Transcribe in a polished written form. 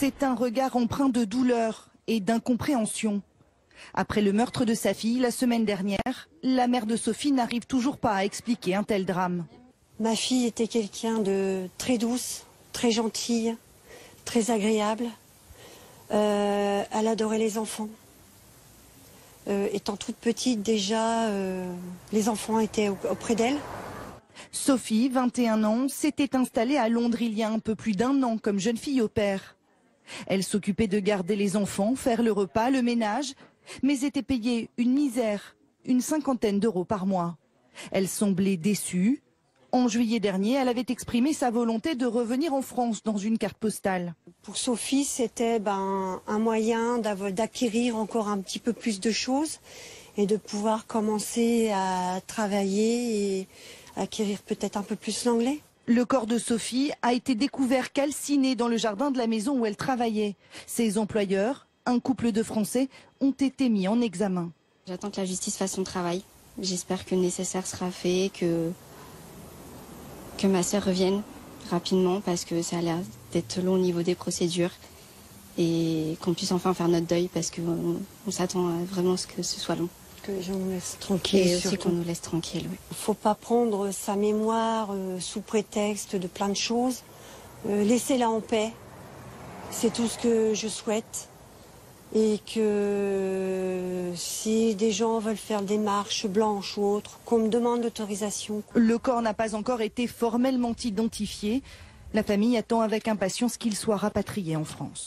C'est un regard empreint de douleur et d'incompréhension. Après le meurtre de sa fille la semaine dernière, la mère de Sophie n'arrive toujours pas à expliquer un tel drame. Ma fille était quelqu'un de très douce, très gentille, très agréable. Elle adorait les enfants. Étant toute petite déjà, les enfants étaient auprès d'elle. Sophie, 21 ans, s'était installée à Londres il y a un peu plus d'1 an comme jeune fille au pair. Elle s'occupait de garder les enfants, faire le repas, le ménage, mais était payée une misère, une 50aine d'euros par mois. Elle semblait déçue. En juillet dernier, elle avait exprimé sa volonté de revenir en France dans une carte postale. Pour Sophie, c'était un moyen d'acquérir encore un petit peu plus de choses et de pouvoir commencer à travailler et acquérir peut-être un peu plus l'anglais. Le corps de Sophie a été découvert calciné dans le jardin de la maison où elle travaillait. Ses employeurs, un couple de Français, ont été mis en examen. J'attends que la justice fasse son travail. J'espère que le nécessaire sera fait, que ma sœur revienne rapidement parce que ça a l'air d'être long au niveau des procédures et qu'on puisse enfin faire notre deuil parce qu'on s'attend vraiment à ce que ce soit long. Que les gens nous laissent tranquilles. Et aussi qu'on nous laisse tranquilles. Oui. Il ne faut pas prendre sa mémoire sous prétexte de plein de choses. Laissez-la en paix. C'est tout ce que je souhaite. Et que si des gens veulent faire des marches blanches ou autres, qu'on me demande l'autorisation. Le corps n'a pas encore été formellement identifié. La famille attend avec impatience qu'il soit rapatrié en France.